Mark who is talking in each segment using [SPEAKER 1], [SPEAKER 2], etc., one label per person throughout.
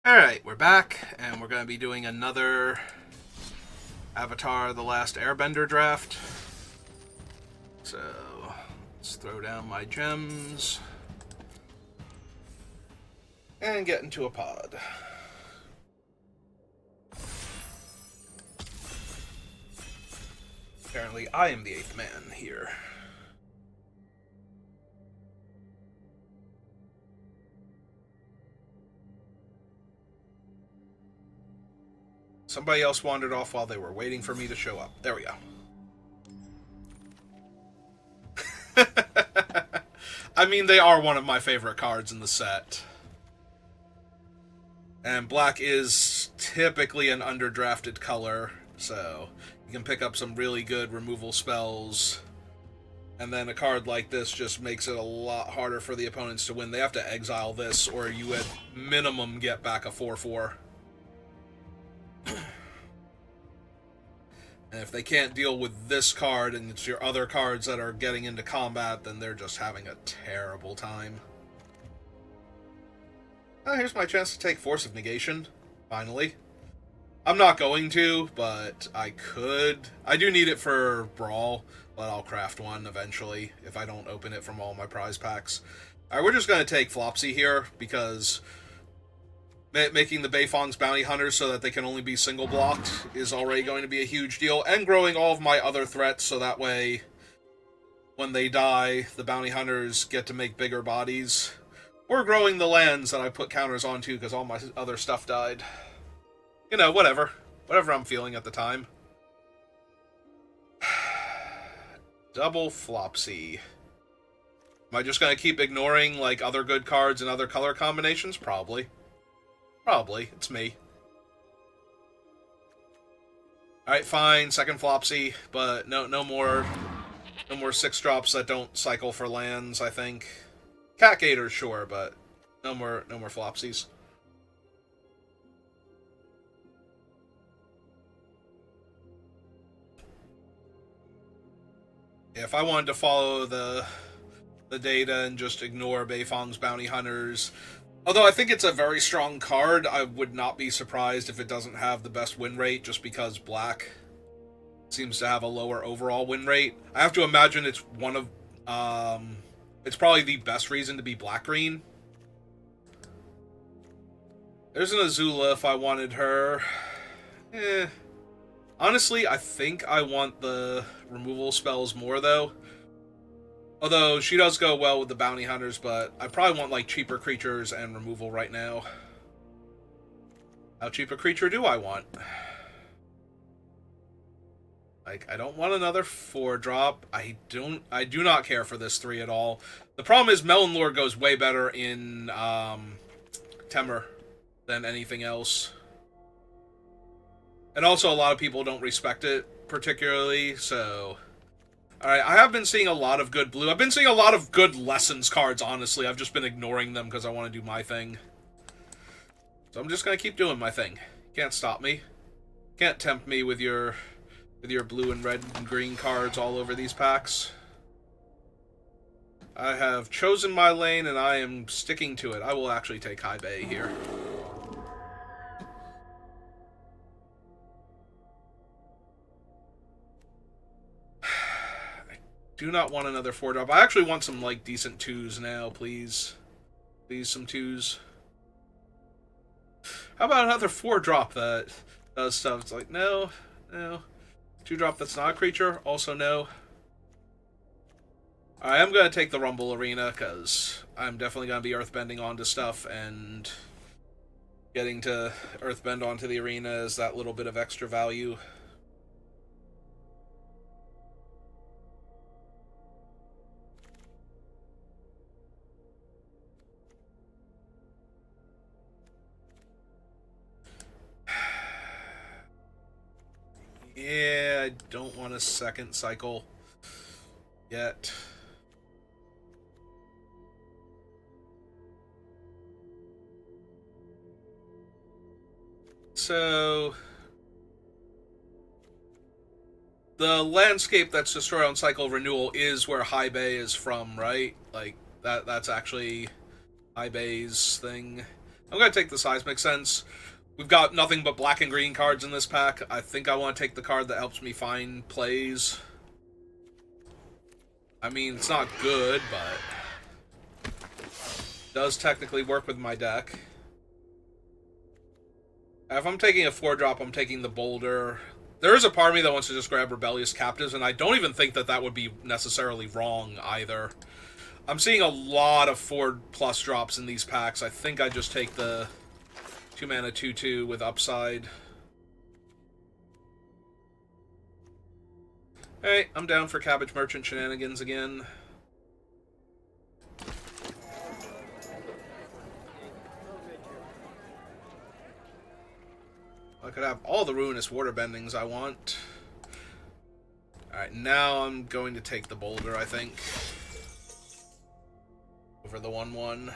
[SPEAKER 1] Alright, we're back, and we're going to be doing another Avatar The Last Airbender draft. So, let's throw down my gems and get into a pod. Apparently, I am the 8th man here. Somebody else wandered off while they were waiting for me to show up. There we go. I mean, they are one of my favorite cards in the set. And black is typically an underdrafted color, so you can pick up some really good removal spells. And then a card like this just makes it a lot harder for the opponents to win. They have to exile this, or you at minimum get back a 4/4. And if they can't deal with this card and it's your other cards that are getting into combat, then they're just having a terrible time. Oh, here's my chance to take Force of Negation, finally. I'm not going to, but I could. I do need it for Brawl, but I'll craft one eventually if I don't open it from all my prize packs. Alright, we're just going to take Flopsy here, because making the Beifong's bounty hunters so that they can only be single blocked is already going to be a huge deal, and growing all of my other threats so that way when they die, the bounty hunters get to make bigger bodies. Or growing the lands that I put counters onto because all my other stuff died. You know, whatever. Whatever I'm feeling at the time. Double Flopsy. Am I just going to keep ignoring, like, other good cards and other color combinations? Probably. Probably. It's me. Alright, fine. Second Flopsy, but no more 6-drops that don't cycle for lands, I think. Cat Gators, sure, but no more Flopsies. If I wanted to follow the data and just ignore Beifong's bounty hunters, although I think it's a very strong card, I would not be surprised if it doesn't have the best win rate, just because black seems to have a lower overall win rate. I have to imagine it's one of it's probably the best reason to be black-green. There's an Azula if I wanted her. Honestly, I think I want the removal spells more, though. Although, she does go well with the bounty hunters, but I probably want, like, cheaper creatures and removal right now. How cheap a creature do I want? Like, I don't want another 4-drop. I do not care for this 3 at all. The problem is Melon Lord goes way better in Temur than anything else. And also, a lot of people don't respect it particularly, so... Alright, I have been seeing a lot of good blue. I've been seeing a lot of good Lessons cards, honestly. I've just been ignoring them because I want to do my thing. So I'm just going to keep doing my thing. Can't stop me. Can't tempt me with your blue and red and green cards all over these packs. I have chosen my lane, and I am sticking to it. I will actually take High Bay here. I do not want another 4-drop. I actually want some, like, decent 2s now, please. Please, some 2s. How about another 4-drop that does stuff? It's like, no. 2-drop that's not a creature, also no. I am going to take the Rumble Arena, because I'm definitely going to be earthbending onto stuff, and getting to earthbend onto the arena is that little bit of extra value. Yeah, I don't want a second cycle yet. So, the landscape that's destroyed on cycle renewal is where High Bay is from, right? Like, that's actually High Bay's thing. I'm going to take the Seismic Sense. We've got nothing but black and green cards in this pack. I think I want to take the card that helps me find plays. I mean, it's not good, but does technically work with my deck. If I'm taking a 4-drop, I'm taking the Boulder. There is a part of me that wants to just grab Rebellious Captives, and I don't even think that that would be necessarily wrong either. I'm seeing a lot of 4+ drops in these packs. I think I just take the 2-mana 2/2 with upside. Hey, I'm down for Cabbage Merchant shenanigans again. I could have all the Ruinous Waterbendings I want. Alright, now I'm going to take the Boulder, I think. Over the 1/1.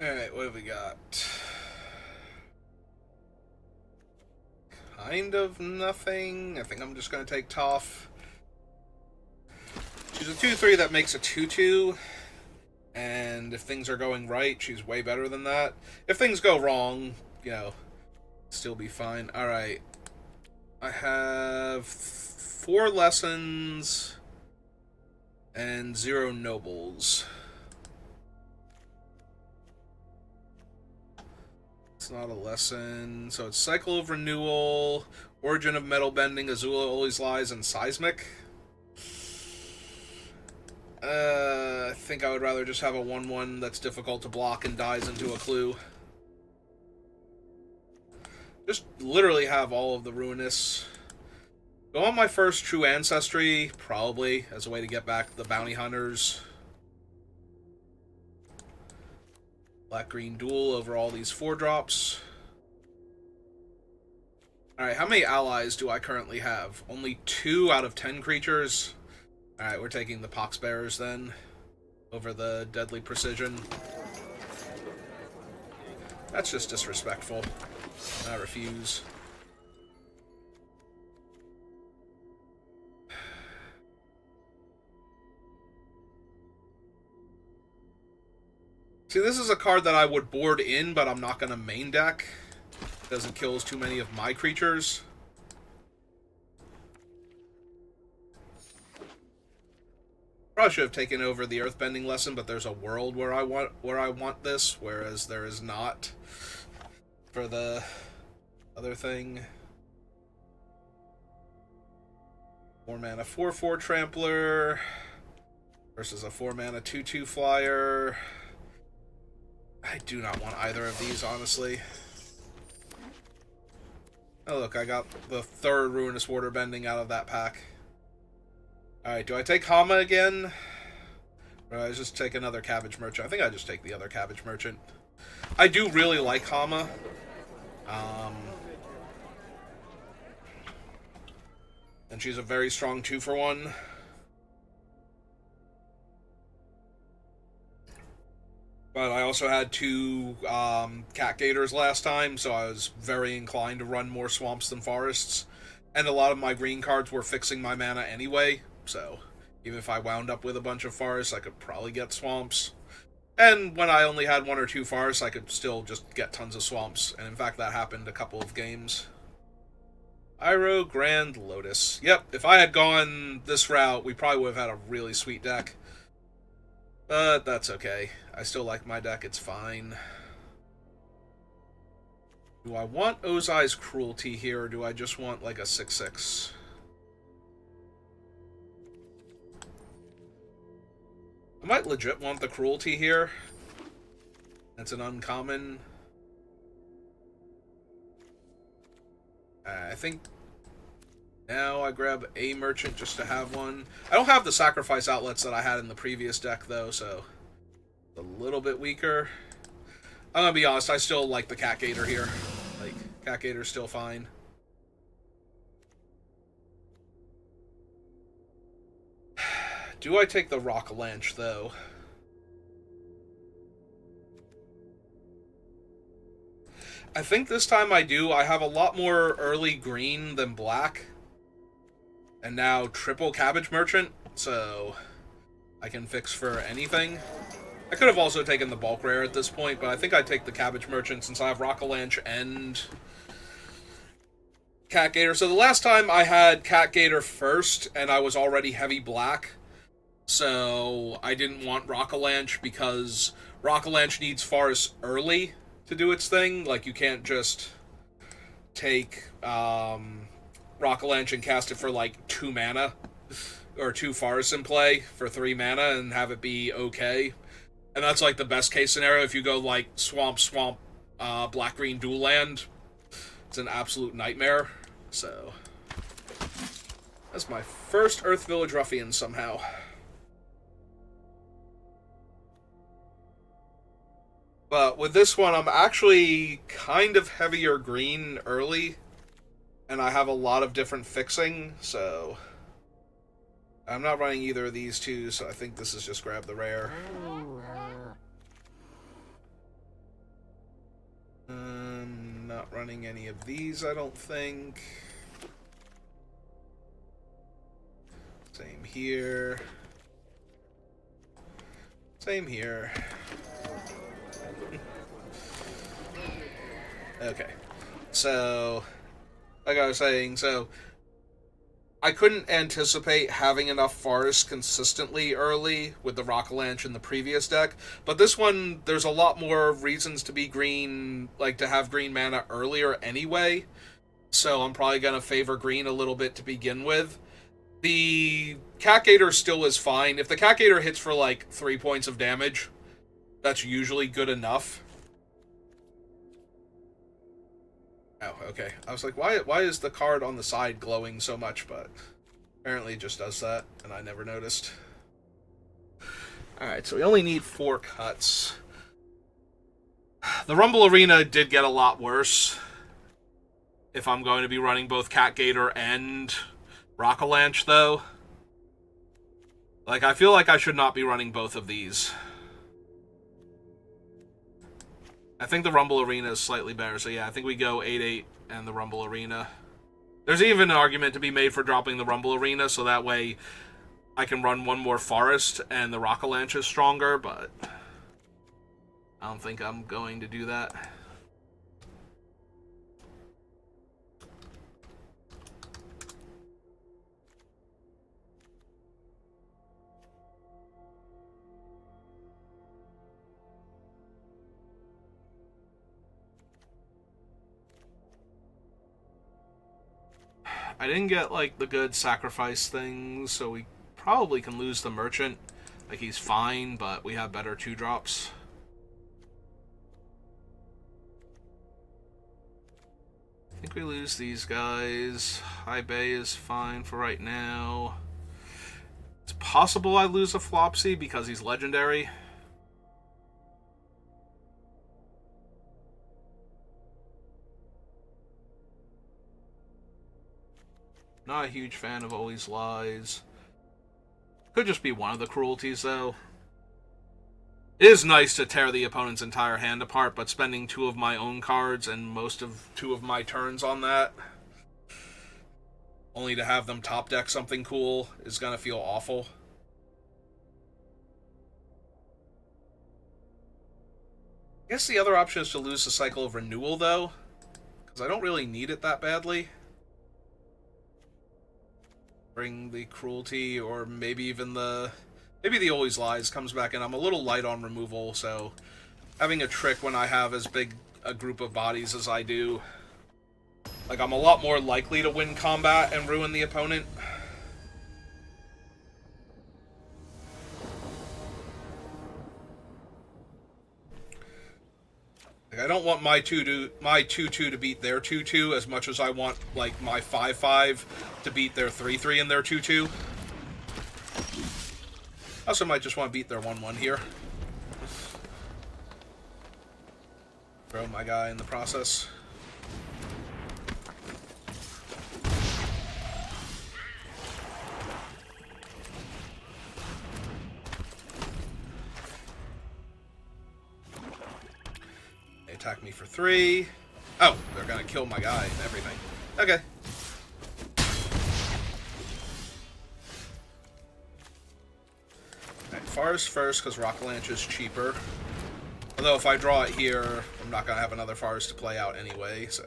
[SPEAKER 1] Alright, what have we got? Kind of nothing. I think I'm just going to take Toph. She's a 2/3 that makes a 2/2. And if things are going right, she's way better than that. If things go wrong, you know, still be fine. Alright. I have 4 lessons and 0 nobles. It's not a lesson. So it's Cycle of Renewal, Origin of Metal Bending, Azula Always Lies, and Seismic. I think I would rather just have a 1/1 that's difficult to block and dies into a clue. Just literally have all of the Ruinous. Go on my first True Ancestry, probably, as a way to get back the Bounty Hunters. Black-green duel over all these 4-drops. Alright, how many allies do I currently have? Only 2 out of 10 creatures. Alright, we're taking the Poxbearers then, over the Deadly Precision. That's just disrespectful. I refuse. See, this is a card that I would board in, but I'm not going to main deck, because it kills too many of my creatures. Probably should have taken over the Earthbending lesson, but there's a world where I want this, whereas there is not for the other thing. 4-mana 4/4 Trampler versus a 4-mana 2/2 Flyer. I do not want either of these, honestly. Oh look, I got the 3rd Ruinous Waterbending out of that pack. Alright, do I take Hama again? Or do I just take another Cabbage Merchant? I think I just take the other Cabbage Merchant. I do really like Hama. And she's a very strong 2-for-1. But I also had 2 Cat Gators last time, so I was very inclined to run more swamps than forests. And a lot of my green cards were fixing my mana anyway, so even if I wound up with a bunch of forests, I could probably get swamps. And when I only had 1 or 2 forests, I could still just get tons of swamps. And in fact, that happened a couple of games. Iroh Grand Lotus. Yep, if I had gone this route, we probably would have had a really sweet deck. But that's okay. I still like my deck, it's fine. Do I want Ozai's Cruelty here, or do I just want, like, a 6/6? I might legit want the Cruelty here. That's an uncommon. I think Now I grab a merchant just to have one. I don't have the sacrifice outlets that I had in the previous deck, though, so a little bit weaker. I'm gonna be honest, I still like the Cat Gator here. Like, Cat Gator's still fine. Do I take the Rock-a-Lanche, though? I think this time I do. I have a lot more early green than black. And now triple Cabbage Merchant, so I can fix for anything. I could have also taken the bulk rare at this point, but I think I'd take the Cabbage Merchant since I have Rock-a-Lanche and Cat Gator. So the last time I had Cat Gator first, and I was already heavy black, so I didn't want Rock-a-Lanche because Rock-a-Lanche needs Forest early to do its thing. Like, you can't just take Rock-a-Lanche and cast it for like 2 mana, or 2 forests in play for 3 mana and have it be okay. And that's like the best case scenario. If you go like swamp, black green dual land, it's an absolute nightmare. So that's my first Earth Village Ruffian somehow. But with this one, I'm actually kind of heavier green early, and I have a lot of different fixing, so I'm not running either of these two, so I think this is just grab the rare. Not running any of these, I don't think. Same here. Same here. Okay. So, like I was saying, so I couldn't anticipate having enough forests consistently early with the Rock-a-Lanche in the previous deck, but this one, there's a lot more reasons to be green, like to have green mana earlier anyway, so I'm probably going to favor green a little bit to begin with. The Cat Gator still is fine. If the Cat Gator hits for like 3 points of damage, that's usually good enough. Oh, okay. I was like, why is the card on the side glowing so much? But apparently it just does that, and I never noticed. Alright, so we only need 4 cuts. The Rumble Arena did get a lot worse. If I'm going to be running both Cat Gator and Rock-a-Lanche, though. Like, I feel like I should not be running both of these. I think the Rumble Arena is slightly better, so yeah, I think we go 8-8 and the Rumble Arena. There's even an argument to be made for dropping the Rumble Arena, so that way I can run one more Forest and the Rock-a-Lanche is stronger, but I don't think I'm going to do that. I didn't get, like, the good sacrifice things, so we probably can lose the Merchant. Like, he's fine, but we have better 2-drops. I think we lose these guys. High Bay is fine for right now. It's possible I lose a Flopsy because he's legendary. Not a huge fan of Always Lies. Could just be one of the cruelties, though. It is nice to tear the opponent's entire hand apart, but spending 2 of my own cards and most of 2 of my turns on that, only to have them top deck something cool, is gonna feel awful. I guess the other option is to lose the Cycle of Renewal, though, because I don't really need it that badly. Bring the Cruelty, or maybe even the... Maybe the Always Lies comes back in. I'm a little light on removal, so having a trick when I have as big a group of bodies as I do, like, I'm a lot more likely to win combat and ruin the opponent. Like, I don't want my 2-2 to beat their 2-2 as much as I want, like, my 5-5 to beat their 3-3 and their 2-2. I also might just want to beat their 1-1 here. Throw my guy in the process. They attack me for 3. Oh, they're gonna kill my guy and everything. Okay. Alright, forest first, because Rock Launch is cheaper. Although if I draw it here, I'm not going to have another forest to play out anyway, so...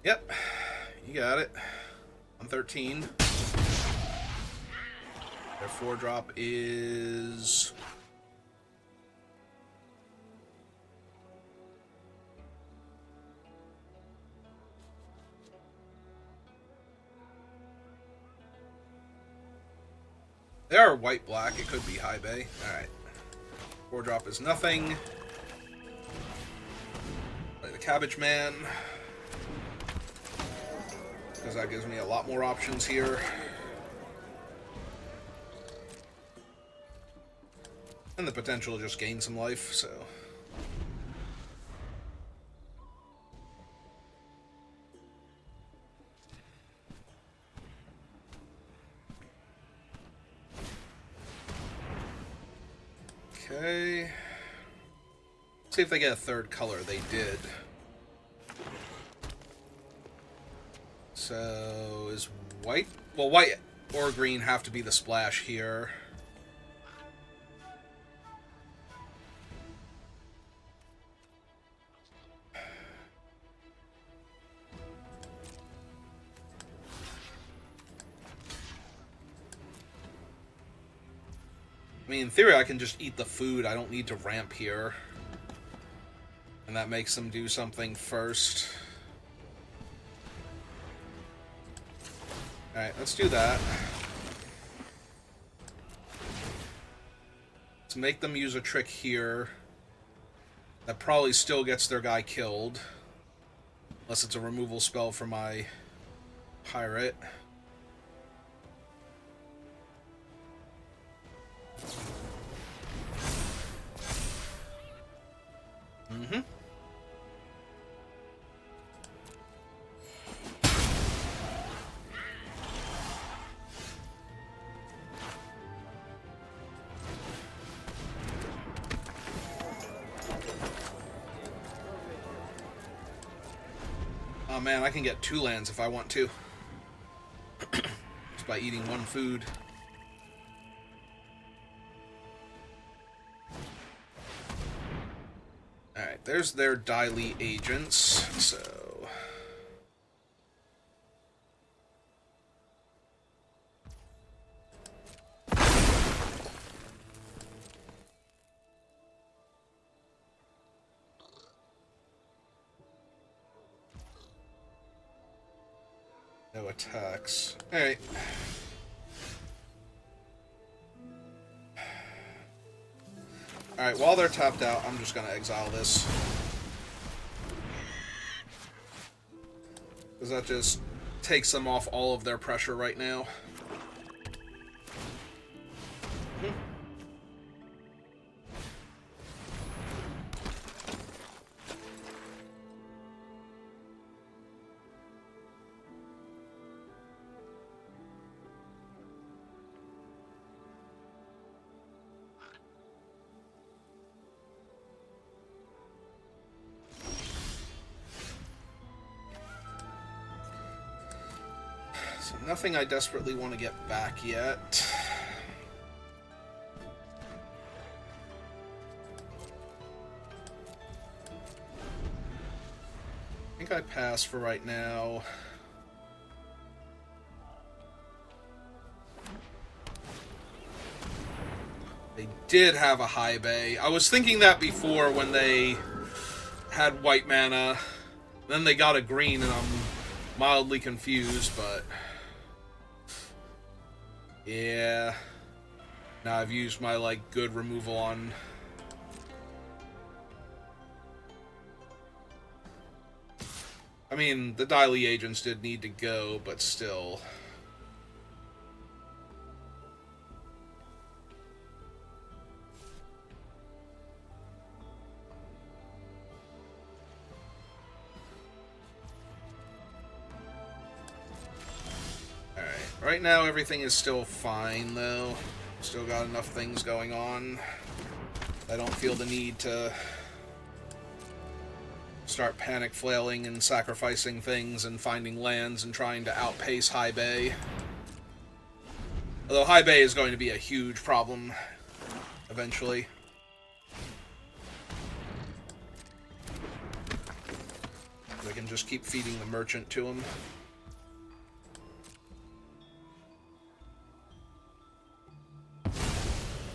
[SPEAKER 1] Yep, you got it. 113. Their 4-drop is... They are white-black. It could be high bay. Alright. 4-drop is nothing. Play the Cabbage Man. Because that gives me a lot more options here. And the potential to just gain some life, so... Okay. Let's see if they get a third color. They did. So, is white... Well, white or green have to be the splash here. I mean, in theory, I can just eat the food. I don't need to ramp here. And that makes them do something first. Alright, let's do that. Let's make them use a trick here. That probably still gets their guy killed. Unless it's a removal spell for my pirate. Mm-hmm. Oh man, I can get 2 lands if I want to. Just by eating 1 food. Alright, there's their Daily agents, so... No attacks. Alright. Alright, while they're tapped out, I'm just going to exile this. Because that just takes them off all of their pressure right now. So nothing I desperately want to get back yet. I think I pass for right now. They did have a high bay. I was thinking that before when they had white mana. Then they got a green, and I'm mildly confused, but... Yeah. Now I've used my, like, good removal on... I mean, the Daily Agents did need to go, but still... Right now, everything is still fine, though. Still got enough things going on. I don't feel the need to start panic flailing and sacrificing things and finding lands and trying to outpace High Bay. Although High Bay is going to be a huge problem eventually. I can just keep feeding the merchant to him.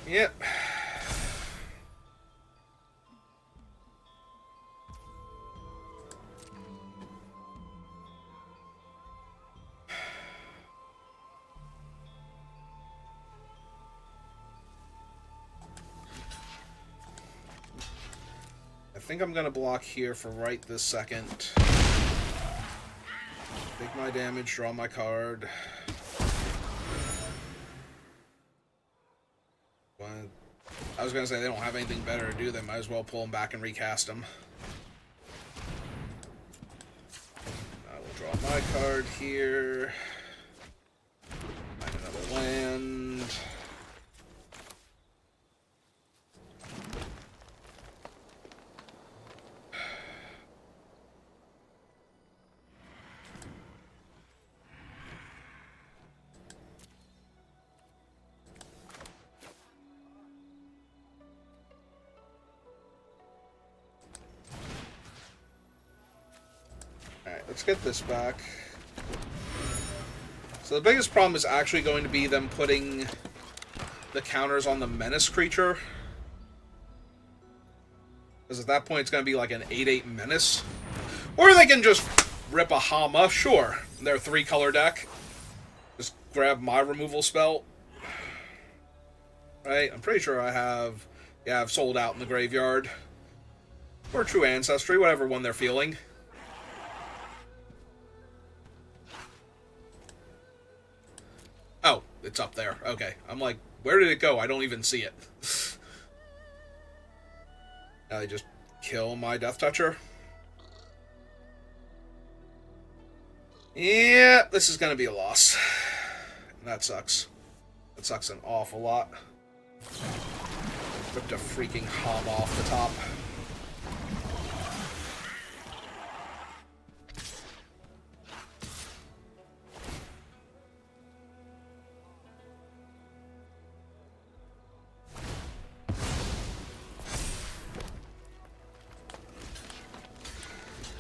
[SPEAKER 1] Yep. I think I'm gonna block here for right this second. Take my damage, draw my card. I was gonna say they don't have anything better to do, they might as well pull them back and recast them. I will draw my card here. Find another land. Let's get this back. So the biggest problem is actually going to be them putting the counters on the menace creature. Because at that point it's going to be like an 8/8 menace. Or they can just rip a Hama, sure. Their 3-color deck. Just grab my removal spell. Right, I'm pretty sure I have... Yeah, I've sold out in the graveyard. Or True Ancestry, whatever one they're feeling. Oh, it's up there. Okay. I'm like, where did it go? I don't even see it. I just kill my Death Toucher. Yeah, this is going to be a loss. That sucks. That sucks an awful lot. Ripped a freaking Hom off the top.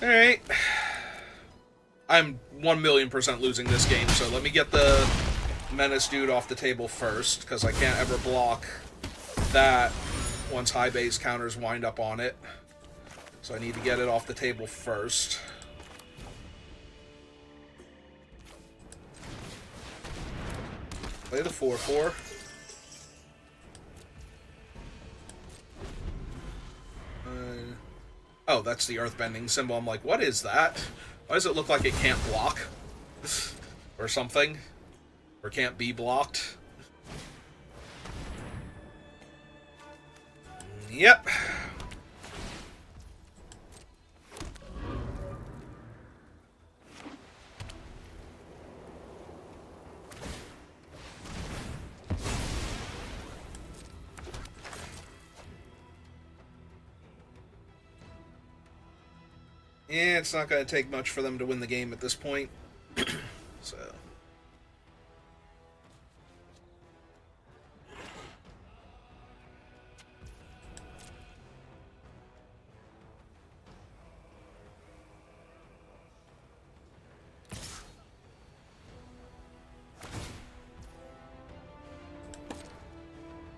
[SPEAKER 1] Alright. I'm 1,000,000% losing this game, so let me get the Menace dude off the table first, because I can't ever block that once high base counters wind up on it. So I need to get it off the table first. Play the 4/4. Oh, that's the earthbending symbol. I'm like, what is that? Why does it look like it can't block? Or something? Or can't be blocked? Yep. Yeah, it's not going to take much for them to win the game at this point. So.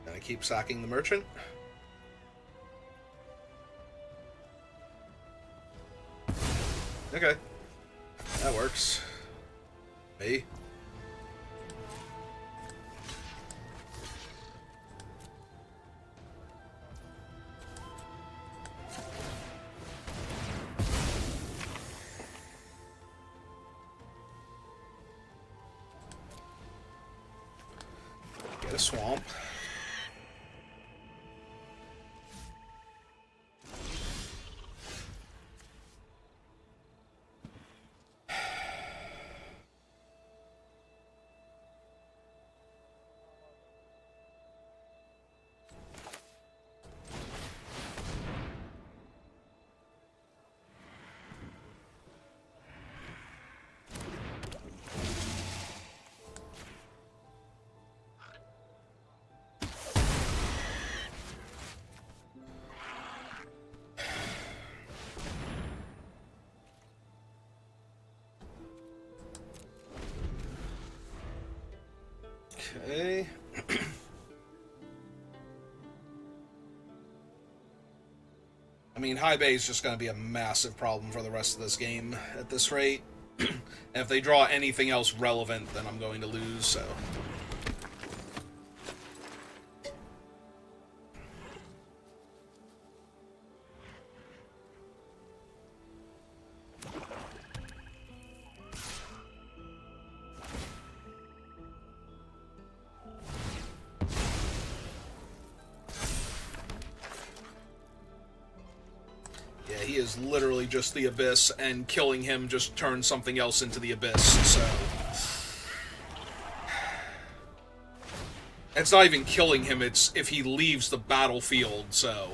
[SPEAKER 1] Gonna keep sacking the merchant. Okay. That works. Me? Get a swamp. Okay. I mean, high bay is just going to be a massive problem for the rest of this game at this rate. And if they draw anything else relevant, then I'm going to lose, so... Yeah, he is literally just the Abyss, and killing him just turns something else into the Abyss, so... It's not even killing him, it's if he leaves the battlefield, so...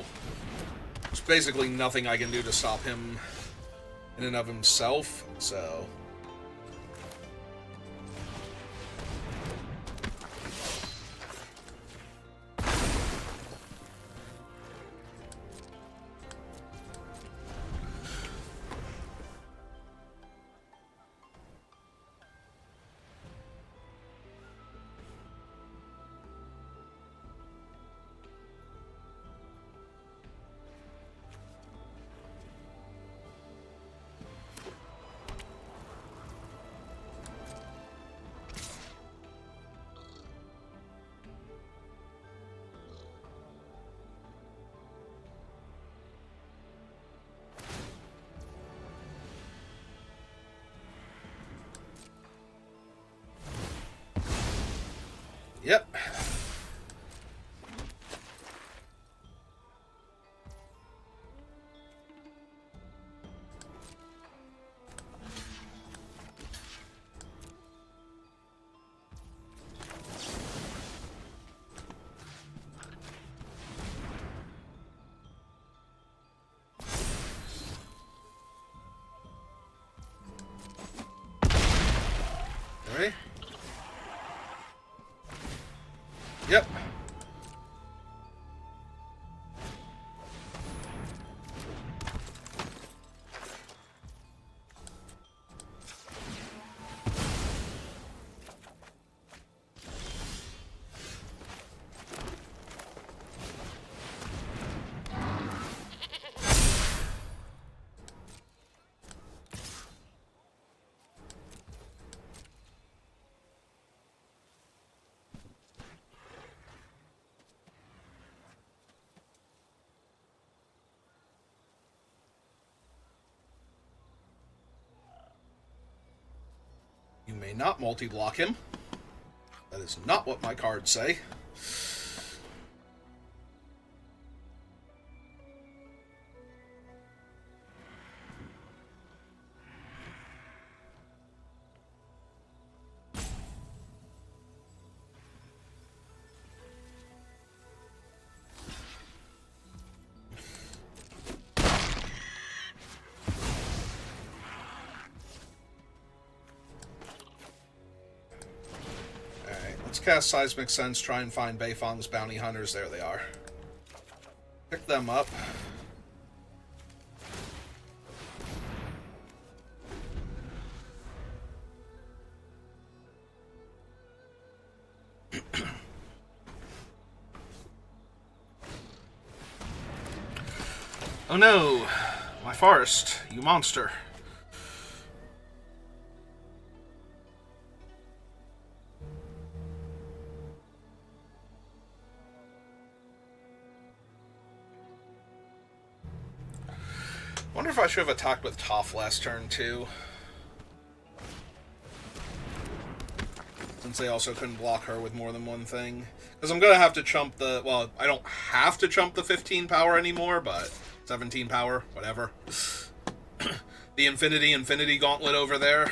[SPEAKER 1] There's basically nothing I can do to stop him in and of himself, so... Yep. Alright. Yep. You may not multi-block him. That is not what my cards say. Let's cast Seismic Sense, try and find Beifong's bounty hunters. There they are. Pick them up. Oh no! My forest, you monster. Wonder if I should have attacked with Toph last turn, too. Since they also couldn't block her with more than one thing. Because I'm going to have to chump the... Well, I don't have to chump the 15 power anymore, but 17 power, whatever. The Infinity Gauntlet over there.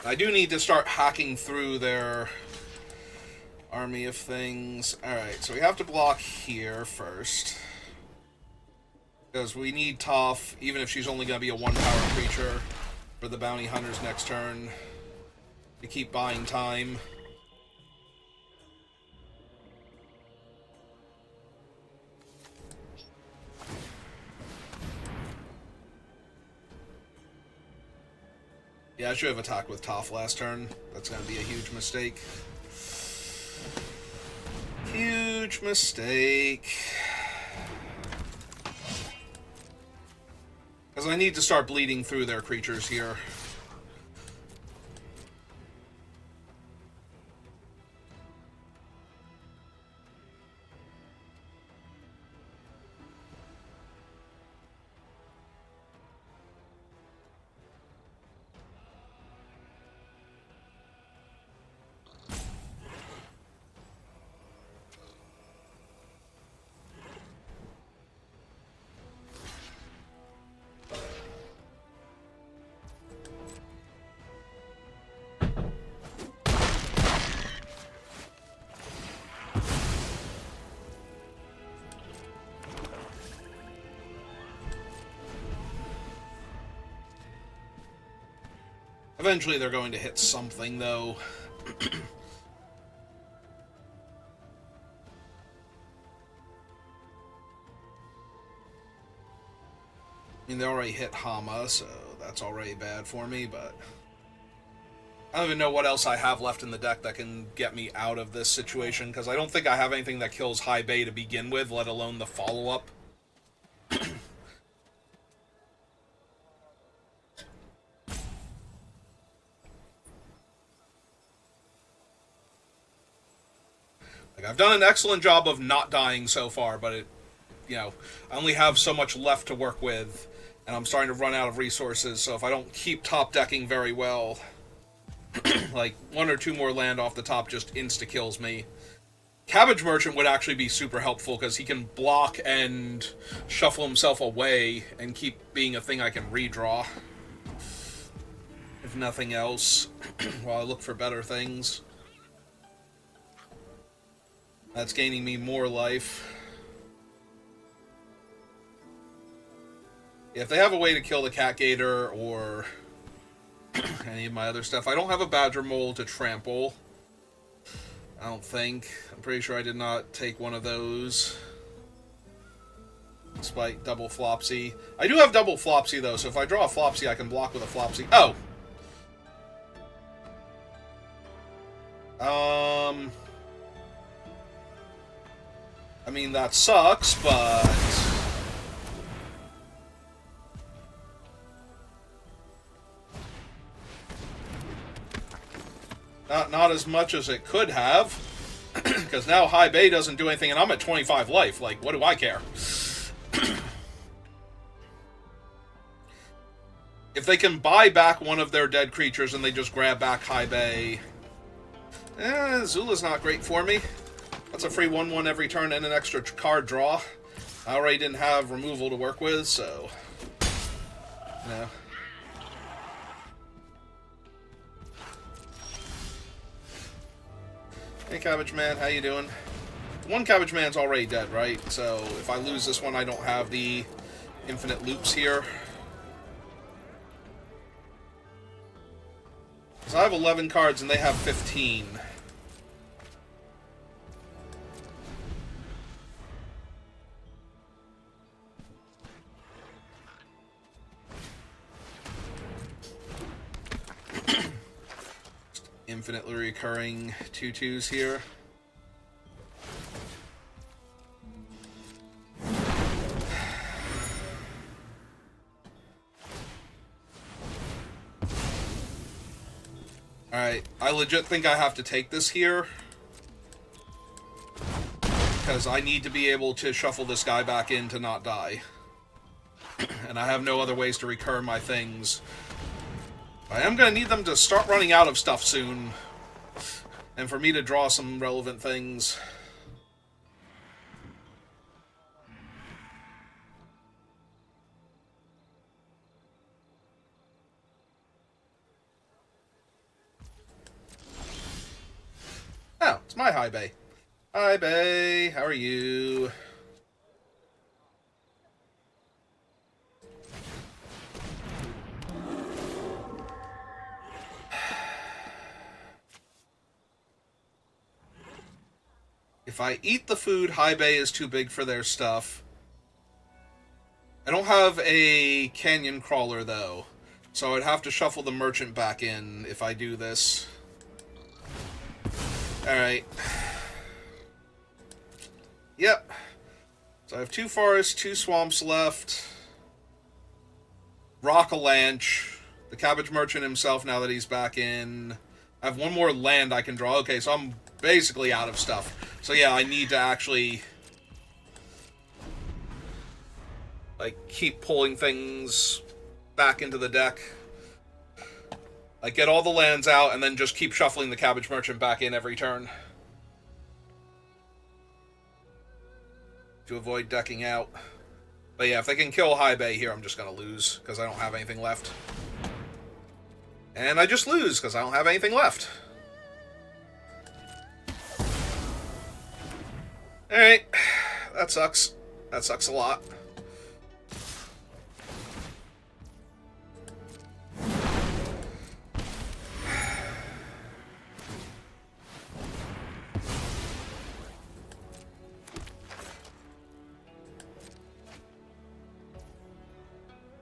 [SPEAKER 1] I do need to start hacking through their army of things. Alright, so we have to block here first. Because we need Toph, even if she's only going to be a 1-power creature, for the Bounty Hunters next turn, to keep buying time. Yeah, I should have attacked with Toph last turn. That's going to be a huge mistake. Huge mistake. Because I need to start bleeding through their creatures here. Eventually they're going to hit something, though. I mean, they already hit Hama, so that's already bad for me, but... I don't even know what else I have left in the deck that can get me out of this situation, because I don't think I have anything that kills High Bay to begin with, let alone the follow-up. Like, I've done an excellent job of not dying so far, but it, you know, I only have so much left to work with, and I'm starting to run out of resources, so if I don't keep top decking very well, like, 1 or 2 more land off the top just insta-kills me. Cabbage Merchant would actually be super helpful, because he can block and shuffle himself away and keep being a thing I can redraw. If nothing else, while I look for better things. That's gaining me more life. If they have a way to kill the Cat Gator or any of my other stuff. I don't have a Badger Mole to trample. I don't think. I'm pretty sure I did not take one of those. Despite double Flopsy. I do have double Flopsy, though, so if I draw a Flopsy, I can block with a Flopsy. Oh! I mean, that sucks, but... Not as much as it could have. Because now High Bay doesn't do anything, and I'm at 25 life. Like, what do I care? If they can buy back one of their dead creatures and they just grab back High Bay... Zula's not great for me. That's a free 1/1 every turn and an extra card draw. I already didn't have removal to work with, so... No. Hey, Cabbage Man, how you doing? One Cabbage Man's already dead, right? So, if I lose this one, I don't have the infinite loops here. So I have 11 cards and they have 15. Infinitely recurring 2/2s here. Alright, Alright, I legit think I have to take this here. Because I need to be able to shuffle this guy back in to not die. And I have no other ways to recur my things. I am going to need them to start running out of stuff soon. And for me to draw some relevant things. Oh, it's my high bay. Hi, Bay. How are you? If I eat the food, High Bay is too big for their stuff. I don't have a canyon crawler, though. So I'd have to shuffle the merchant back in if I do this. Alright. Yep. So I have 2 forests, 2 swamps left. Rock-a-lanch. The cabbage merchant himself now that he's back in. I have 1 more land I can draw. Okay, so I'm basically out of stuff. So yeah, I need to actually like keep pulling things back into the deck. Like get all the lands out and then just keep shuffling the cabbage merchant back in every turn. To avoid decking out. But yeah, if they can kill High Bay here, I'm just going to lose, because I don't have anything left. And I just lose, because I don't have anything left. Alright. That sucks. That sucks a lot.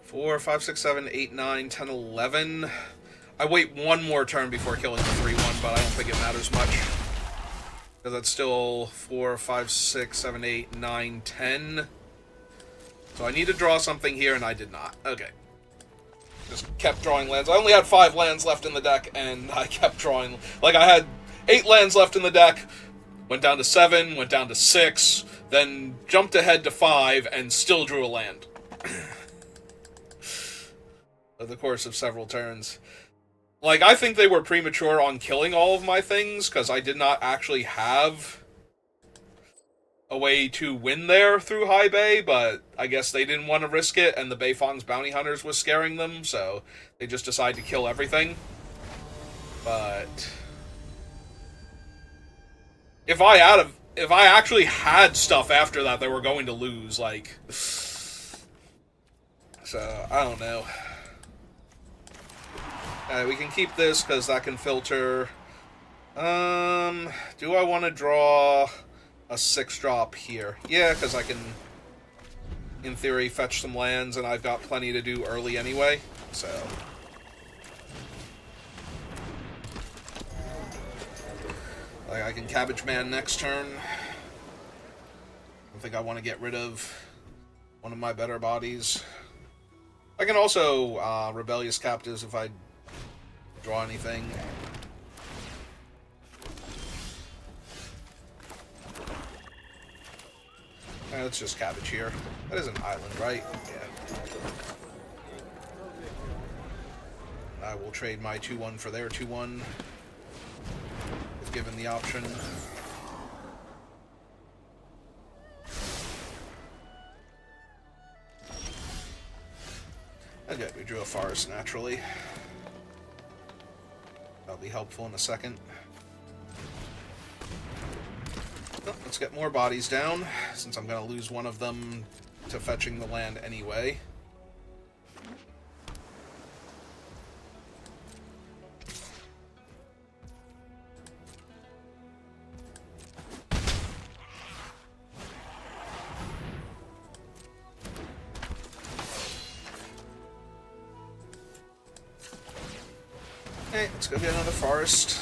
[SPEAKER 1] Four, 5, 6, 7, 8, 9, 10, 11. I wait 1 more turn before killing the 3-1, but I don't think it matters much. Because that's still 4, 5, 6, 7, 8, 9, 10. So I need to draw something here, and I did not. Okay. Just kept drawing lands. I only had 5 lands left in the deck, and I kept drawing. Like, I had 8 lands left in the deck, went down to 7, went down to 6, then jumped ahead to 5, and still drew a land. Over the course of several turns. Like, I think they were premature on killing all of my things, because I did not actually have a way to win there through High Bay, but I guess they didn't want to risk it, and the Bayfong's bounty hunters was scaring them, so they just decided to kill everything. But if I actually had stuff after that, they were going to lose, like. So, I don't know. We can keep this, because that can filter. Do I want to draw a 6-drop here? Yeah, because I can, in theory, fetch some lands, and I've got plenty to do early anyway, so. Like, I can Cabbage Man next turn. I think I want to get rid of one of my better bodies. I can also Rebellious Captives if I draw anything. Let's just cabbage here. That is an island, right? Yeah. I will trade my 2-1 for their 2-1, if given the option. Okay, we drew a forest naturally. That'll be helpful in a second. Oh, let's get more bodies down, since I'm going to lose one of them to fetching the land anyway. Okay, let's go get another forest.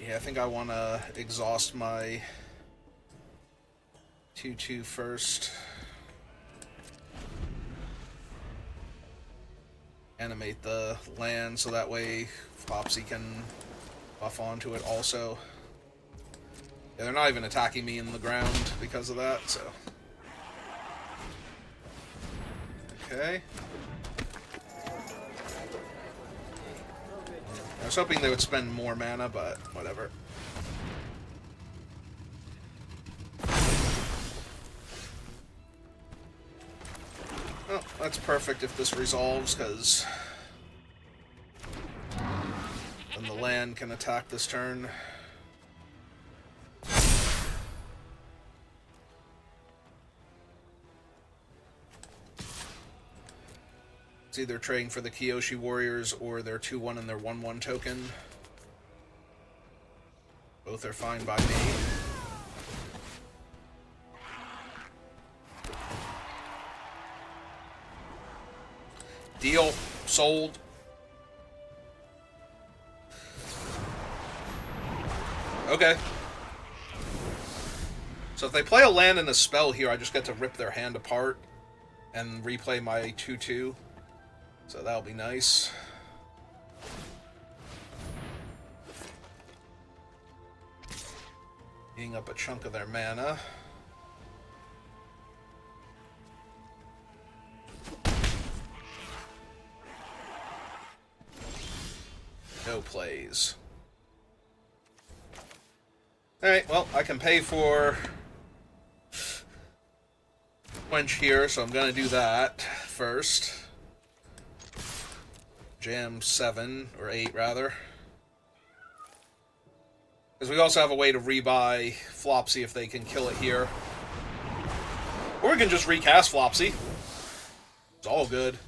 [SPEAKER 1] Yeah, I think I want to exhaust my 2/2 first. Animate the land so that way Flopsy can buff onto it also. Yeah, they're not even attacking me in the ground because of that, so. Okay. I was hoping they would spend more mana, but whatever. Well, that's perfect if this resolves, because then the land can attack this turn. It's either trading for the Kyoshi Warriors or their 2/1 and their 1/1 token. Both are fine by me. Deal. Sold. Okay. So if they play a land and a spell here, I just get to rip their hand apart and replay my 2/2. So that'll be nice. Eating up a chunk of their mana. No plays. Alright, well, I can pay for quench here, so I'm gonna do that first. Jam 7, or 8 rather. Because we also have a way to rebuy Flopsy if they can kill it here. Or we can just recast Flopsy. It's all good.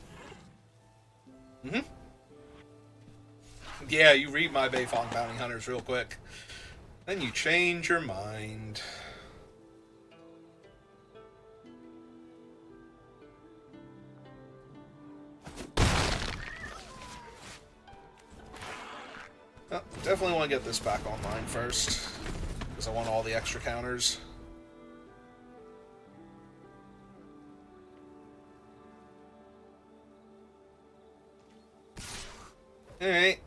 [SPEAKER 1] Yeah, you read my Beifong Bounty Hunters real quick. Then you change your mind. Oh, definitely want to get this back online first, because I want all the extra counters. Alright.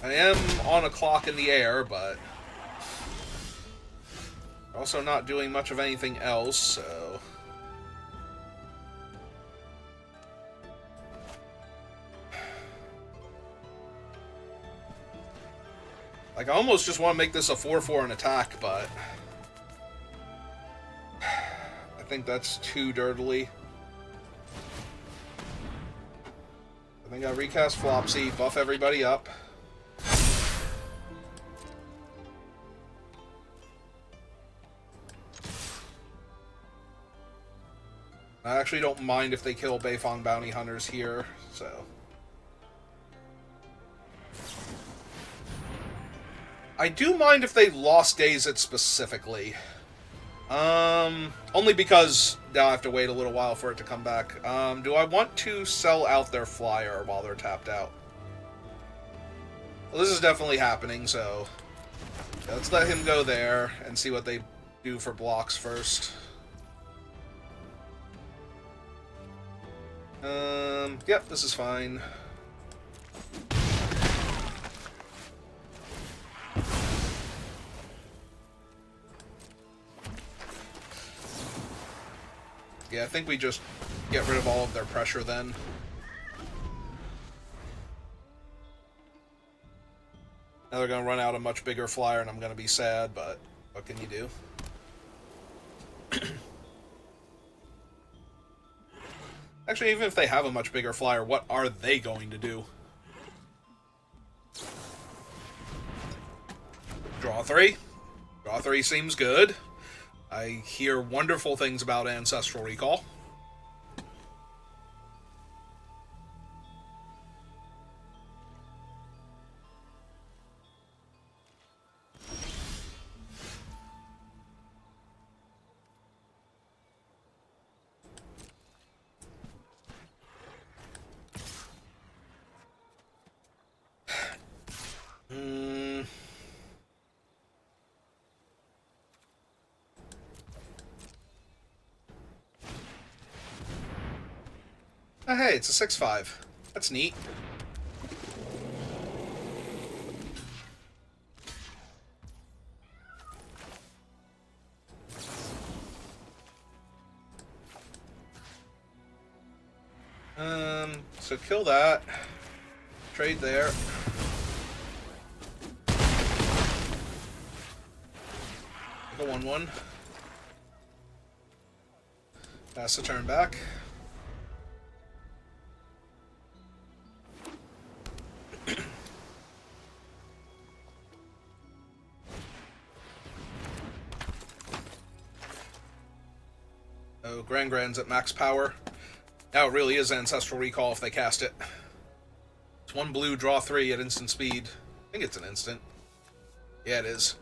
[SPEAKER 1] I am on a clock in the air, but also not doing much of anything else, so. Like, I almost just want to make this a 4/4 and attack, but I think that's too dirtily. I think I recast Flopsy, buff everybody up. I actually don't mind if they kill Beifong Bounty Hunters here, so. I do mind if they lost Daze It specifically. Only because now I have to wait a little while for it to come back. Do I want to sell out their flyer while they're tapped out? Well, this is definitely happening, so let's let him go there and see what they do for blocks first. Yep, this is fine. Yeah, I think we just get rid of all of their pressure then. Now they're going to run out a much bigger flyer and I'm going to be sad, but what can you do? Actually, even if they have a much bigger flyer, what are they going to do? Draw 3. Draw 3 seems good. I hear wonderful things about Ancestral Recall. Oh, hey, it's a 6/5. That's neat. So kill that. Trade there. Go 1/1. Pass the turn back. Oh, Grand's at max power. Now it really is Ancestral Recall if they cast it. It's 1 blue, draw 3 at instant speed. I think it's an instant. Yeah, it is.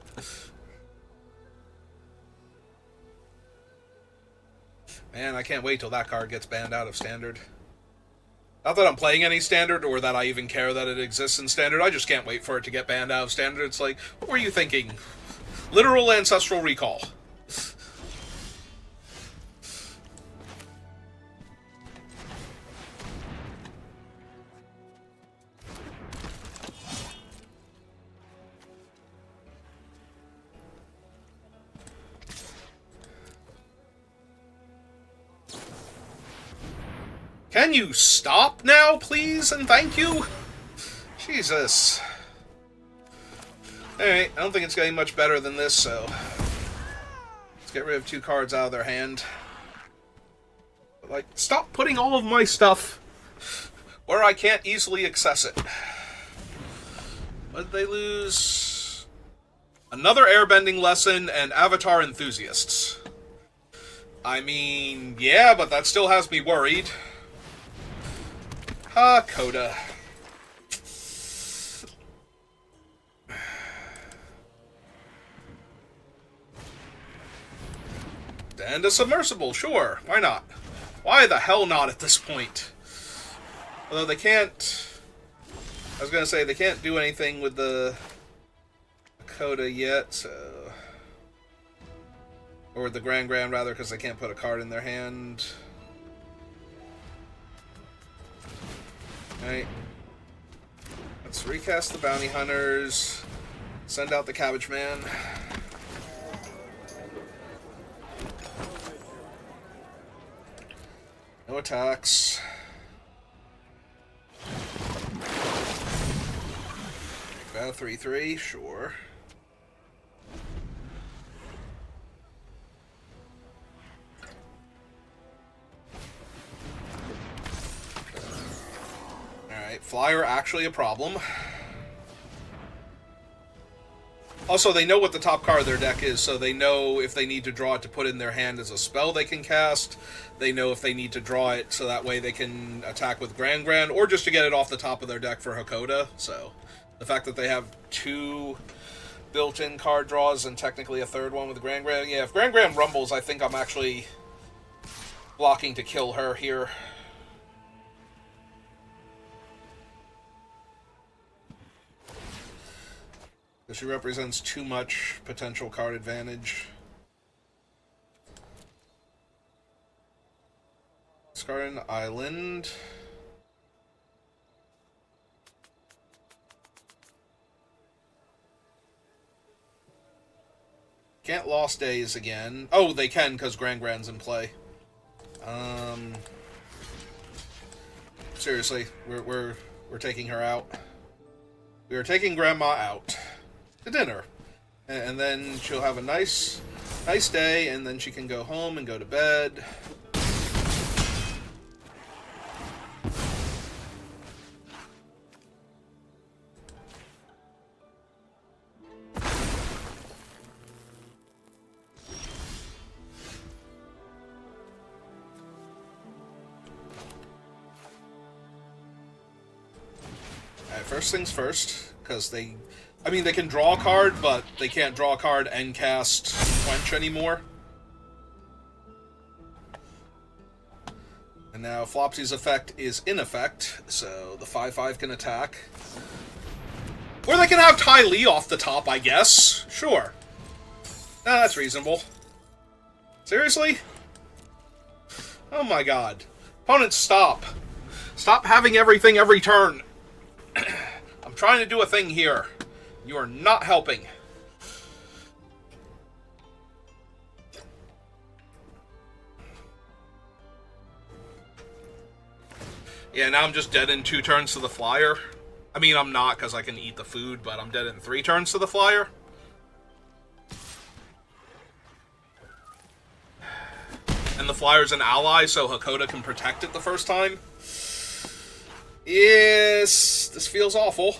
[SPEAKER 1] Man, I can't wait till that card gets banned out of Standard. Not that I'm playing any Standard, or that I even care that it exists in Standard. I just can't wait for it to get banned out of Standard. It's like, what were you thinking? Literal Ancestral Recall. Can you stop now, please, and thank you? Jesus. Alright, I don't think it's getting much better than this, so... let's get rid of 2 cards out of their hand. But, like, stop putting all of my stuff where I can't easily access it. What did they lose? Another airbending lesson and Avatar Enthusiasts. I mean, yeah, but that still has me worried. Coda. And a submersible, sure. Why not? Why the hell not at this point? Although they can't... I was gonna say, they can't do anything with the Coda yet, so... or with the Grand rather, because they can't put a card in their hand. Alright. Let's recast the Bounty Hunters. Send out the Cabbage Man. No attacks. About 3/3, sure. Alright, flyer actually a problem. Also, they know what the top card of their deck is, so they know if they need to draw it to put in their hand as a spell they can cast. They know if they need to draw it so that way they can attack with Grand, or just to get it off the top of their deck for Hakoda. So, the fact that they have 2 built-in card draws and technically a 3rd one with Grand. Yeah, if Grand rumbles, I think I'm actually blocking to kill her here. She represents too much potential card advantage. Discarding Island. Can't Lost Days again. Oh, they can because Grand's in play. Seriously, we're taking her out. We are taking Grandma out to dinner, and then she'll have a nice day, and then she can go home and go to bed. Alright, first things first, because they can draw a card, but they can't draw a card and cast Quench anymore. And now Flopsy's effect is in effect, so the 5/5 can attack. Or they can have Ty Lee off the top, I guess. Sure. Nah, that's reasonable. Seriously? Oh my god. Opponents, stop. Stop having everything every turn. I'm trying to do a thing here. You are not helping. Yeah, now I'm just dead in 2 turns to the flyer. I mean, I'm not because I can eat the food, but I'm dead in 3 turns to the flyer. And the flyer's an ally, so Hakoda can protect it the first time. Yes, this feels awful.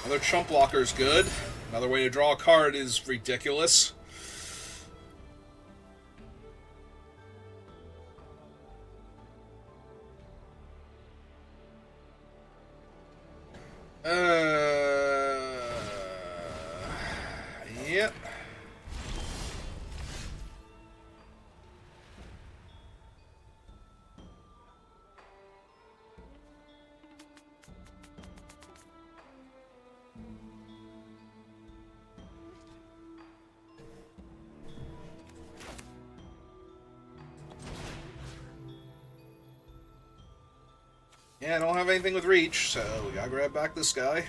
[SPEAKER 1] Another chump blocker is good. Another way to draw a card is ridiculous. Yep. Yeah, I don't have anything with reach, so we gotta grab back this guy.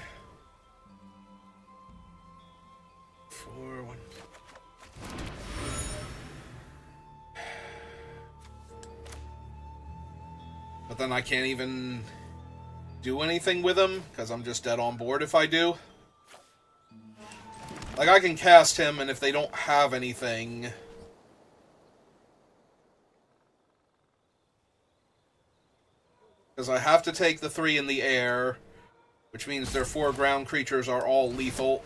[SPEAKER 1] 4-1. But then I can't even do anything with him, because I'm just dead on board if I do. Like, I can cast him, and if they don't have anything... Because I have to take the 3 in the air, which means their 4 ground creatures are all lethal.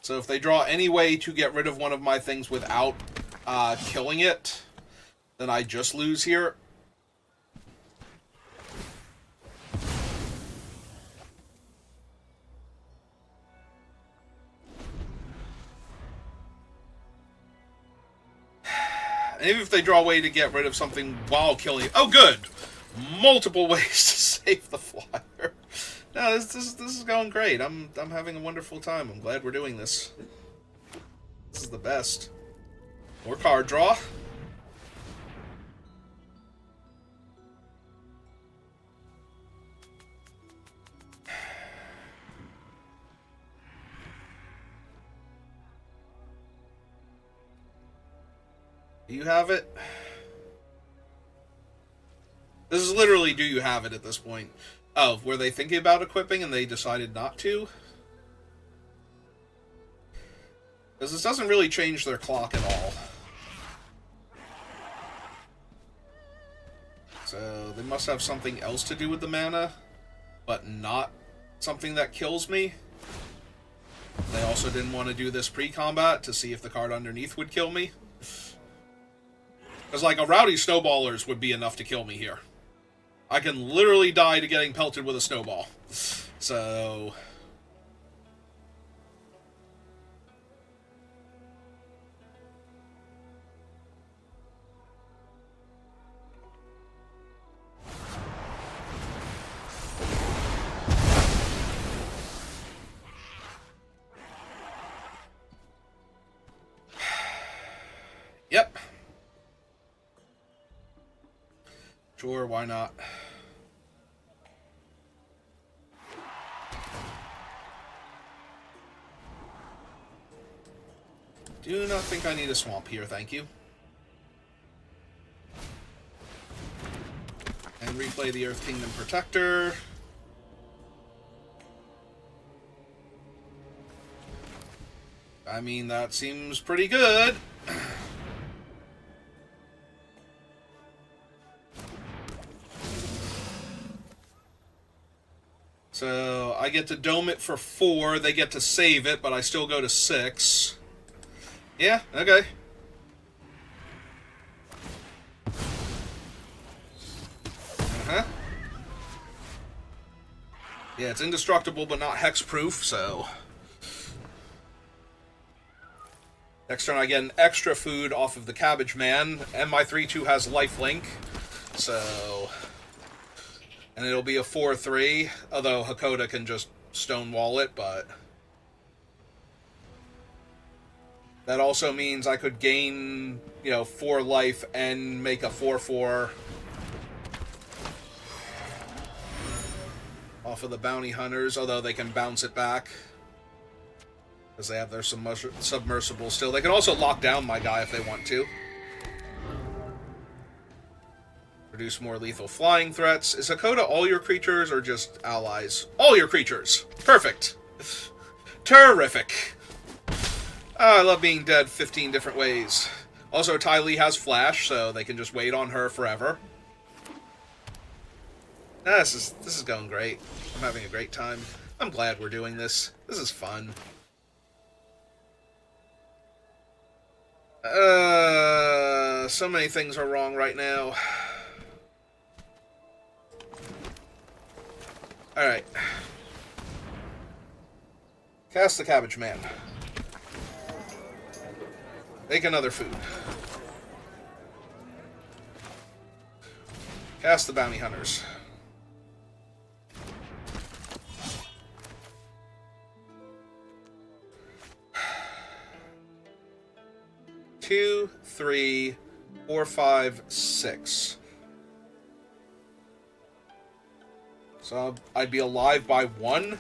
[SPEAKER 1] So if they draw any way to get rid of one of my things without killing it, then I just lose here. And even if they draw a way to get rid of something while killing it... Oh, good! Multiple ways to save the flyer. No, this is going great. I'm having a wonderful time. I'm glad we're doing this. This is the best. More card draw. Do you have it? This is literally do you have it at this point. Oh, were they thinking about equipping and they decided not to? Because this doesn't really change their clock at all. So they must have something else to do with the mana, but not something that kills me. They also didn't want to do this pre-combat to see if the card underneath would kill me. Because, like, a Rowdy Snowballers would be enough to kill me here. I can literally die to getting pelted with a snowball. So... Yep. Sure, why not? Do not think I need a swamp here, thank you. And replay the Earth Kingdom Protector. I mean, that seems pretty good. So, I get to dome it for 4, they get to save it, but I still go to 6. Yeah, okay. Uh-huh. Yeah, it's indestructible, but not hexproof, so... Next turn I get an extra food off of the Cabbage Man, and my 3/2 has lifelink, so... And it'll be a 4/3, although Hakoda can just stonewall it, but... That also means I could gain, 4 life and make a 4/4 off of the bounty hunters, although they can bounce it back because they have their submersible still. They can also lock down my guy if they want to. Produce more lethal flying threats. Is Hakoda all your creatures or just allies? All your creatures. Perfect. Terrific. Oh, I love being dead 15 different ways. Also, Ty Lee has flash, so they can just wait on her forever. This is going great. I'm having a great time. I'm glad we're doing this. This is fun. So many things are wrong right now. Alright. Cast the Cabbage Man. Make another food. Cast the Bounty Hunters. Two, 3, 4, 5, 6. So I'd be alive by 1.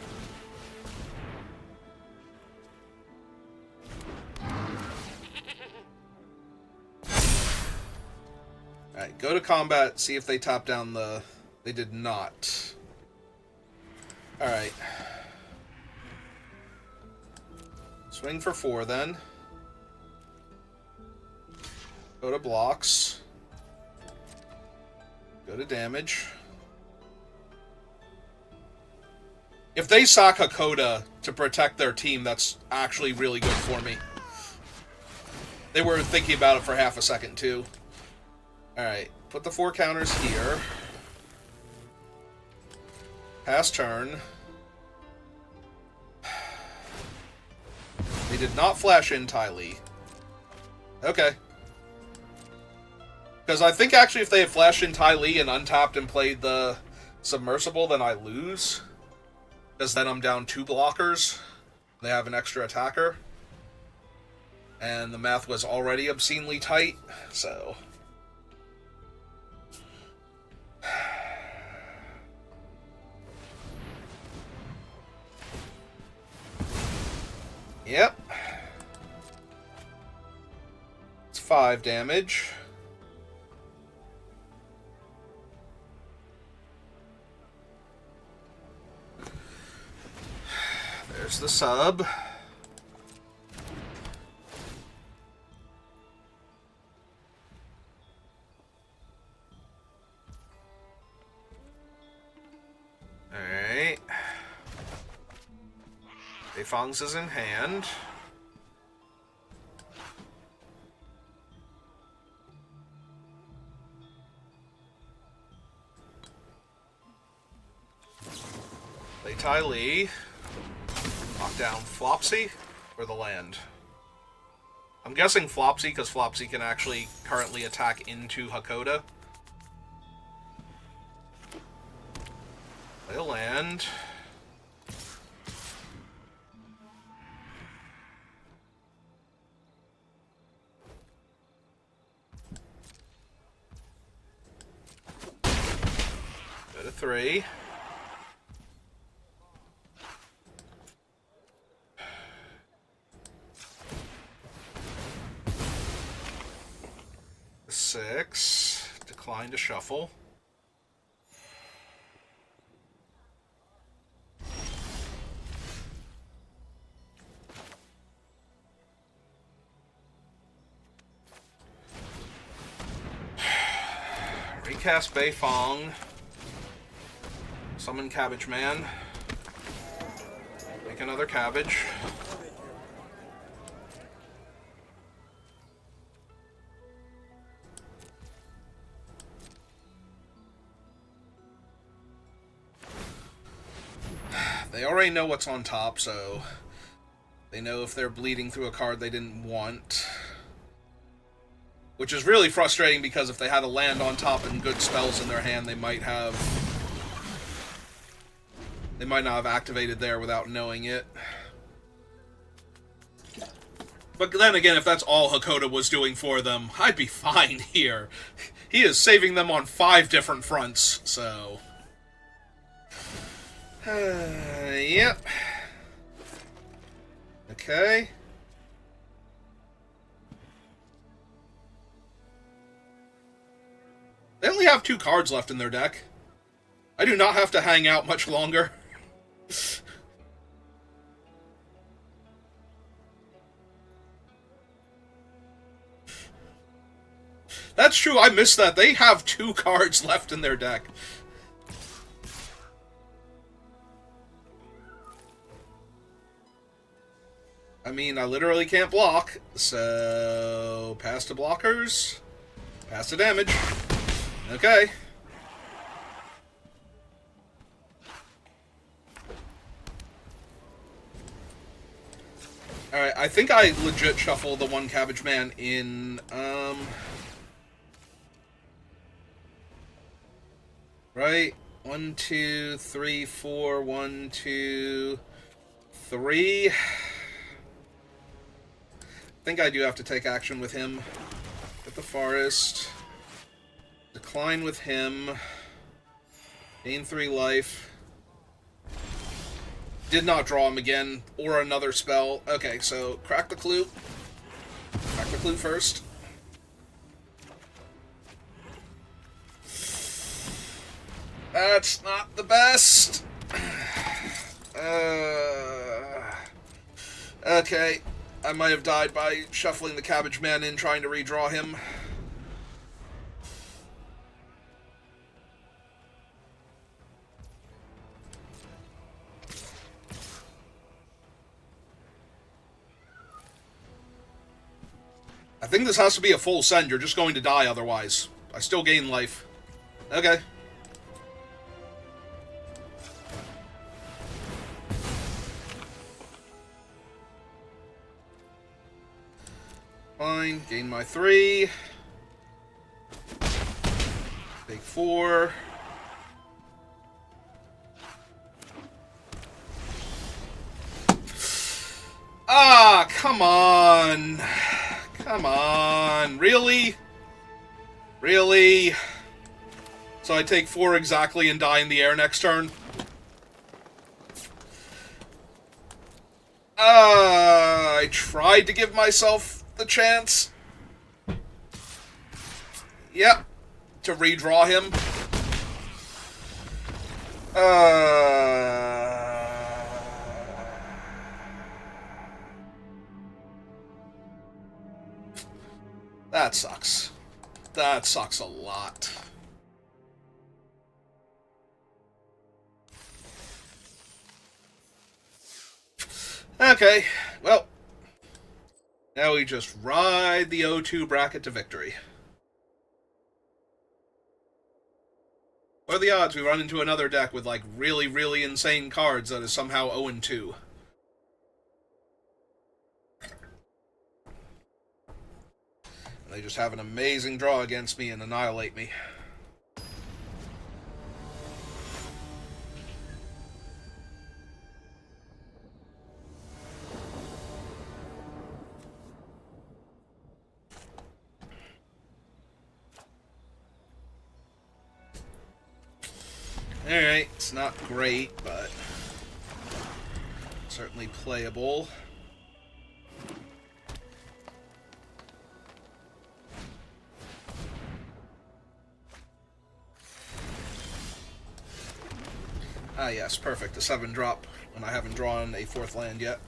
[SPEAKER 1] Alright, go to combat, see if they tap down the... They did not. Alright. Swing for 4 then. Go to blocks. Go to damage. If they sack Hakoda to protect their team, that's actually really good for me. They were thinking about it for half a second, too. Alright, put the 4 counters here. Pass turn. They did not flash in Ty Lee. Okay. Because I think actually if they had flashed in Ty Lee and untapped and played the submersible, then I lose. Because then I'm down 2 blockers. They have an extra attacker. And the math was already obscenely tight, so... Yep. It's 5 damage. There's the sub. Alright. Beifong's is in hand. Play Ty Lee. Knock down Flopsy or the land. I'm guessing Flopsy because Flopsy can actually currently attack into Hakoda. Play a land. Go to 3. Six. Decline to shuffle. Recast Beifong. Summon Cabbage Man. Make another cabbage. They already know what's on top, so they know if they're bleeding through a card they didn't want. Which is really frustrating because if they had a land on top and good spells in their hand, they might not have activated there without knowing it. But then again, if that's all Hakoda was doing for them, I'd be fine here. He is saving them on 5 different fronts, so... yep. Okay. They only have 2 cards left in their deck. I do not have to hang out much longer. That's true, I missed that. They have 2 cards left in their deck. I mean, I literally can't block, so... Pass to blockers. Pass to damage. Okay. Alright, I think I legit shuffle the 1 Cabbage Man in, right? 1, 2, 3, 4, 1, 2, 3. I think I do have to take action with him. Get the forest. Decline with him. Gain 3 life. Did not draw him again, or another spell. Okay, so crack the clue. Crack the clue first. That's not the best. Okay, I might have died by shuffling the Cabbage Man in, trying to redraw him. I think this has to be a full send. You're just going to die otherwise. I still gain life. Okay. Fine. Gain my 3. Take 4. Ah, come on. Come on. Really? Really? So I take 4 exactly and die in the air next turn? I tried to give myself the chance. Yep. To redraw him. That sucks. That sucks a lot. Okay, well, now we just ride the O2 bracket to victory. What are the odds we run into another deck with, like, really, really insane cards that is somehow 0-2? They just have an amazing draw against me and annihilate me. Alright, it's not great, but certainly playable. Ah yes, perfect. A 7-drop when I haven't drawn a 4th land yet.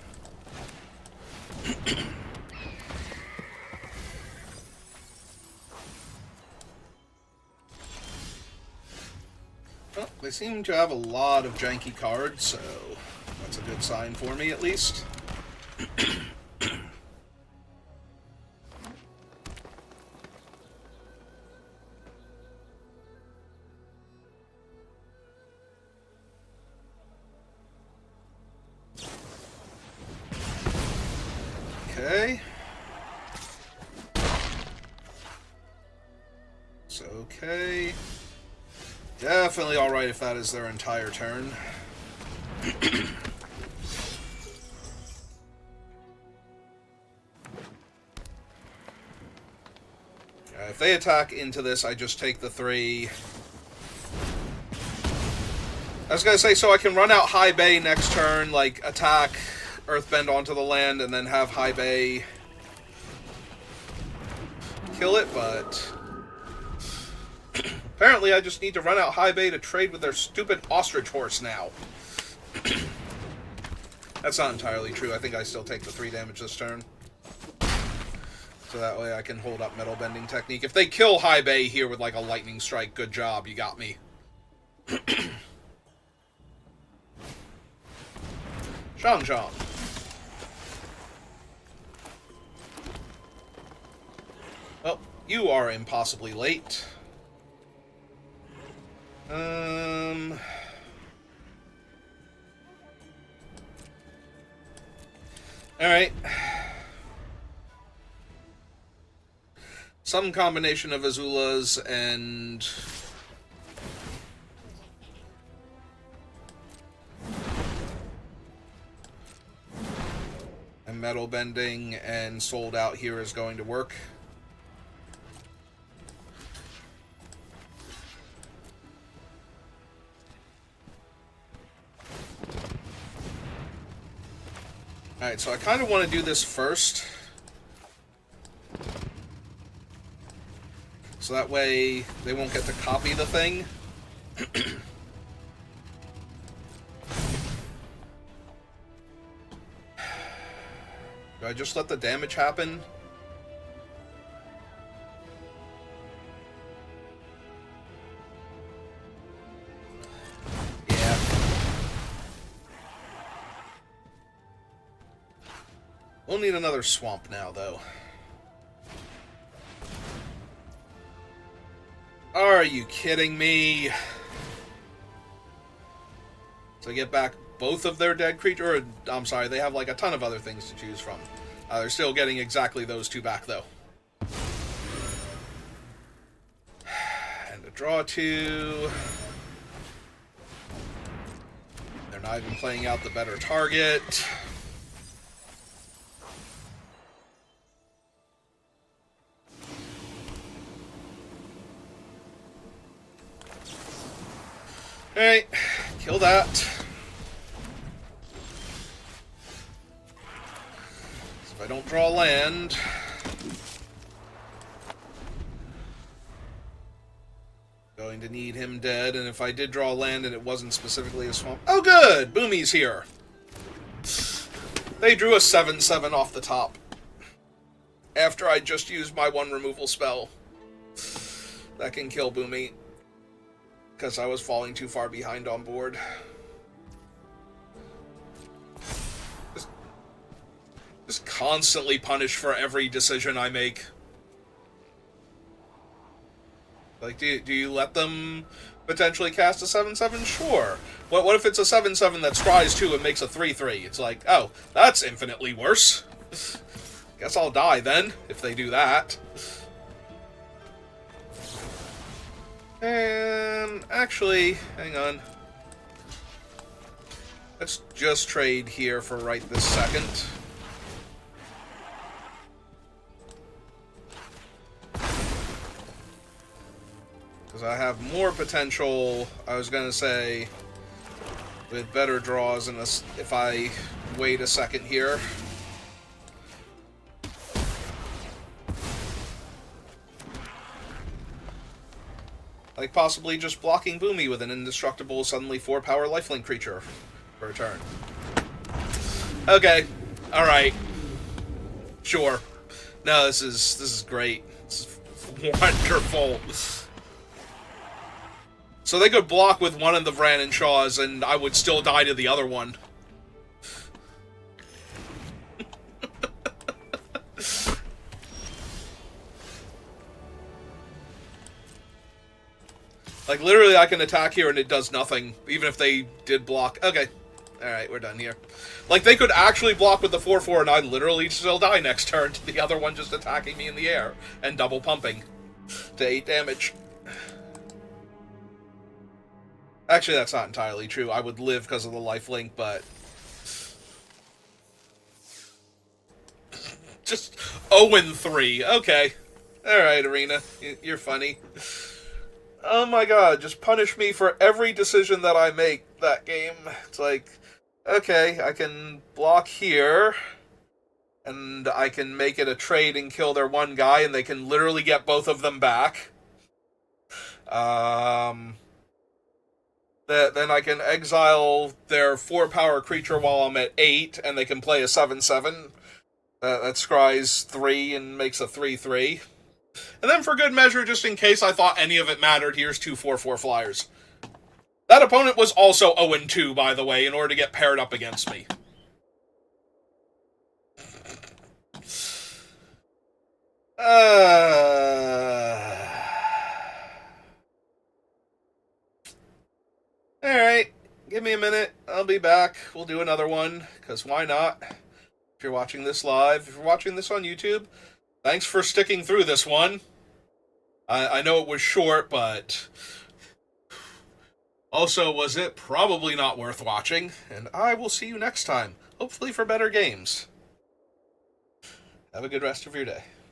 [SPEAKER 1] Well, they seem to have a lot of janky cards, so that's a good sign for me, at least. Okay. It's okay. Definitely alright if that is their entire turn. If they attack into this, I just take the 3. I was gonna say, so I can run out High Bay next turn, like, attack, Earthbend onto the land, and then have High Bay kill it, but apparently I just need to run out High Bay to trade with their stupid Ostrich Horse now. That's not entirely true. I think I still take the 3 damage this turn. So that way I can hold up Metal Bending Technique. If they kill High Bay here with, like, a Lightning Strike, good job, you got me. Shang. Well, you are impossibly late. Alright. Some combination of Azulas and Metal Bending and Sold Out here is going to work. Alright, so I kind of want to do this first. So that way they won't get to copy the thing. Do I just let the damage happen? Yeah. We'll need another swamp now, though. Are you kidding me? So get back both of their dead creature, or, I'm sorry, they have like a ton of other things to choose from. They're still getting exactly those 2 back, though. And a draw 2. They're not even playing out the better target. Alright, kill that. If I don't draw land, going to need him dead, and if I did draw land and it wasn't specifically a swamp... Oh good! Boomy's here! They drew a 7/7 off the top. After I just used my 1 removal spell. That can kill Boomy. Because I was falling too far behind on board. Just constantly punished for every decision I make. Like, do you let them potentially cast a 7/7? Sure. What if it's a 7/7 that scries 2 and makes a 3/3? It's like, oh, that's infinitely worse. Guess I'll die then, if they do that. And actually, hang on. Let's just trade here for right this second. Because I have more potential, I was going to say, with better draws in this, if I wait a second here. Like possibly just blocking Boomy with an indestructible, suddenly 4-power lifelink creature for a turn. Okay. Alright. Sure. No, this is great. This is wonderful. So they could block with one of the Vran and Shaws, and I would still die to the other one. Like, literally, I can attack here and it does nothing, even if they did block. Okay. Alright, we're done here. Like, they could actually block with the 4/4 and I'd literally still die next turn to the other one just attacking me in the air and double pumping to 8 damage. Actually, that's not entirely true. I would live because of the lifelink, but... just 0-3. Okay. Alright, Arena. You're funny. Oh my god, just punish me for every decision that I make that game. It's like, okay, I can block here, and I can make it a trade and kill their one guy, and they can literally get both of them back. Then I can exile their 4-power creature while I'm at 8, and they can play a 7/7. That scries 3 and makes a 3/3. And then for good measure, just in case I thought any of it mattered, here's 2 4/4 flyers. That opponent was also 0-2, by the way, in order to get paired up against me. Alright, give me a minute. I'll be back. We'll do another one, because why not? If you're watching this live, if you're watching this on YouTube, thanks for sticking through this one. I know it was short, but also was it probably not worth watching, and I will see you next time, hopefully for better games. Have a good rest of your day.